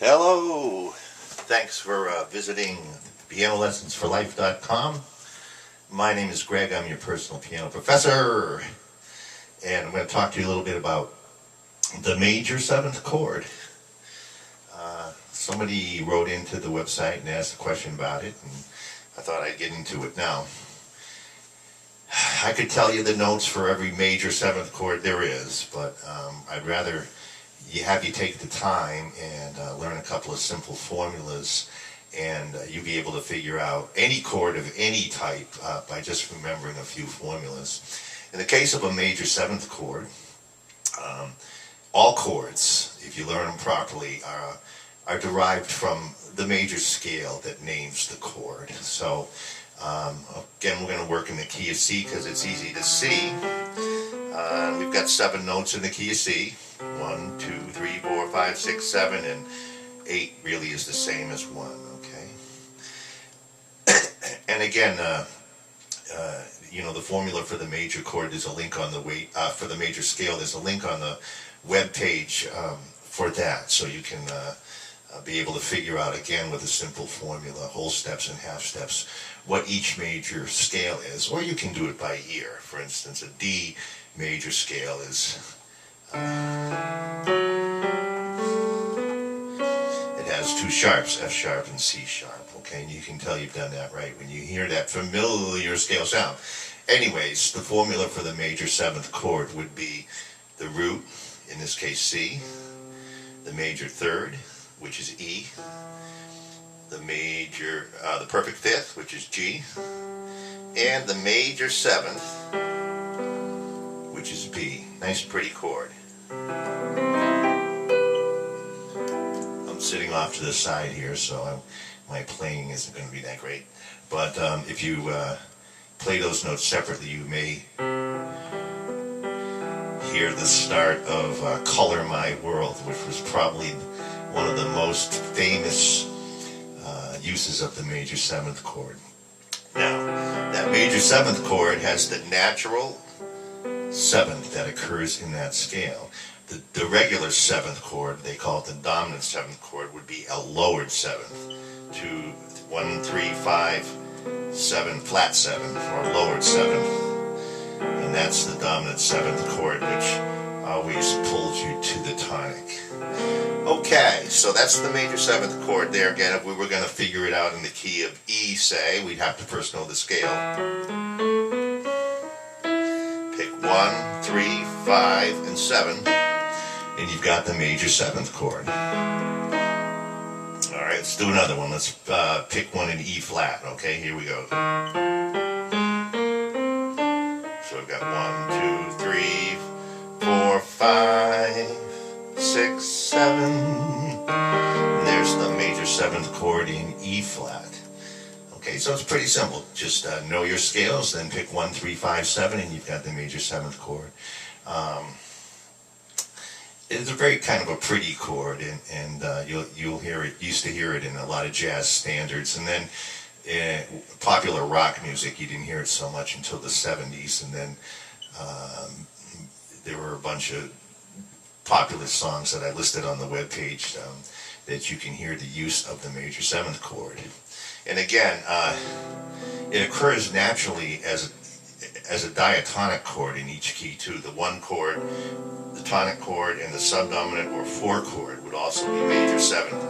Hello, thanks for visiting pianolessonsforlife.com. My name is Greg, I'm your personal piano professor, and I'm going to talk to you a little bit about the major seventh chord. Somebody wrote into the website and asked a question about it, and I thought I'd get into it now. I could tell you the notes for every major seventh chord there is, but I'd rather have you take the time and learn a couple of simple formulas, and you'll be able to figure out any chord of any type by just remembering a few formulas. In the case of a major seventh chord, all chords, if you learn them properly, are derived from the major scale that names the chord. So again, we're going to work in the key of C because it's easy to see. We've got 7 notes in the key of C. 1, 2, 3, 4, 5, 6, 7, and 8 really is the same as 1, okay? And again, the formula for the major chord, there's a link on the for the major scale, there's a link on the web page for that, so you can be able to figure out, again, with a simple formula, whole steps and half steps, what each major scale is. Or you can do it by ear. For instance, a D major scale is it has 2 sharps, F sharp and C sharp, okay? And you can tell you've done that right when you hear that familiar scale sound. Anyways, the formula for the major seventh chord would be the root, in this case C, the major third, which is E, the perfect fifth, which is G, and the major seventh, which is B. Nice pretty chord. I'm sitting off to the side here, so my playing isn't going to be that great. But if you play those notes separately, you may hear the start of Color My World, which was probably one of the most famous uses of the major seventh chord. Now, that major seventh chord has the natural seventh that occurs in that scale. The regular seventh chord, they call it the dominant seventh chord, would be a lowered seventh to 1, 3, 5, 7, flat 7, or lowered 7th. And that's the dominant seventh chord, which always pulls you to the tonic. Okay, so that's the major seventh chord there. Again, if we were going to figure it out in the key of E, say, we'd have to first know the scale. Pick 1, 3, 5, and 7, and you've got the major seventh chord. All right, let's do another one. Let's pick one in E flat. Okay, here we go. So I've got 1, 2, 3, 4, 5, 6, 7. And there's the major seventh chord in E flat. Okay, so it's pretty simple. Just know your scales, then pick 1, 3, 5, 7, and you've got the major seventh chord. It's a very kind of a pretty chord, and you'll hear it. Used to hear it in a lot of jazz standards, and then popular rock music. You didn't hear it so much until the 70s, and then there were a bunch of popular songs that I listed on the webpage that you can hear the use of the major seventh chord. And again, it occurs naturally as a diatonic chord in each key too. The 1 chord, the tonic chord, and the subdominant or 4 chord would also be major seventh.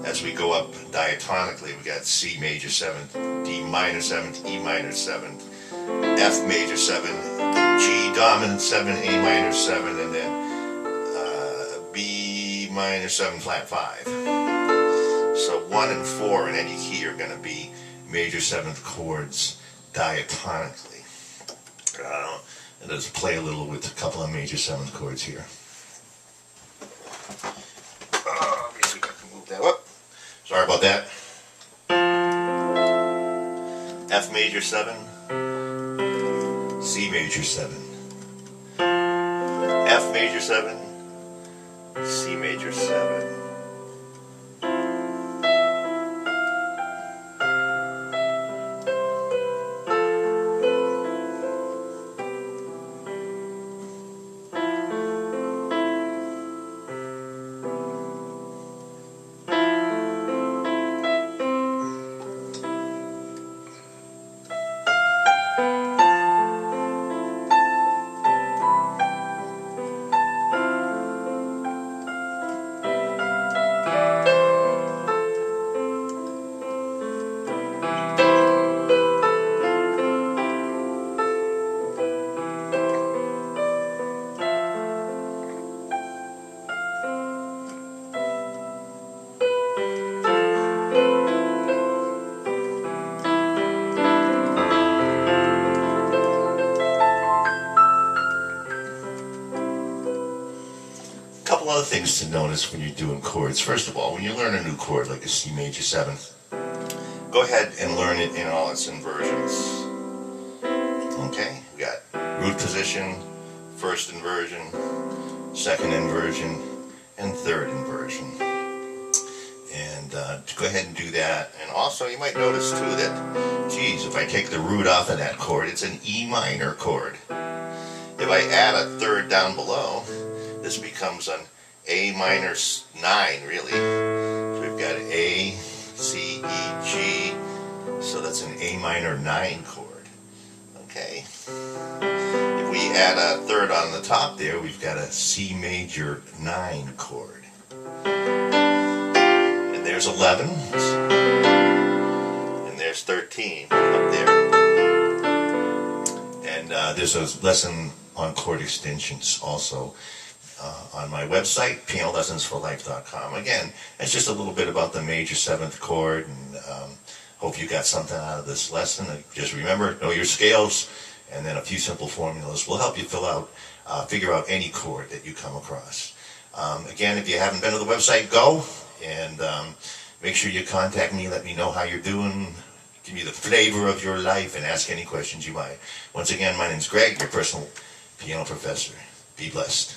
As we go up diatonically, we got C major seventh, D minor seventh, E minor seventh, F major 7, G dominant 7, A minor 7, and then B minor 7 flat 5. So 1 and 4 in any key are going to be major seventh chords diatonically. And let's play a little with a couple of major seventh chords here. Let me see if I can move that up. Sorry about that. F major 7, C major 7, F major 7, C major 7. things to notice when you're doing chords. First of all, when you learn a new chord like a C major 7th, go ahead and learn it in all its inversions. Okay, we got root position, first inversion, second inversion, and third inversion. And go ahead and do that. And also you might notice too that, geez, if I take the root off of that chord, it's an E minor chord. If I add a third down below, this becomes an A minor 9, really. So we've got A, C, E, G. So that's an A minor 9 chord. Okay. If we add a third on the top there, we've got a C major 9 chord. And there's 11. And there's 13 up there. And there's a lesson on chord extensions also on my website, pianolessonsforlife.com. Again, it's just a little bit about the major 7th chord, and hope you got something out of this lesson. Just remember, know your scales, and then a few simple formulas will help you figure out any chord that you come across. Again, if you haven't been to the website, go, and make sure you contact me, let me know how you're doing, give me the flavor of your life, and ask any questions you might. Once again, my name's Greg, your personal piano professor. Be blessed.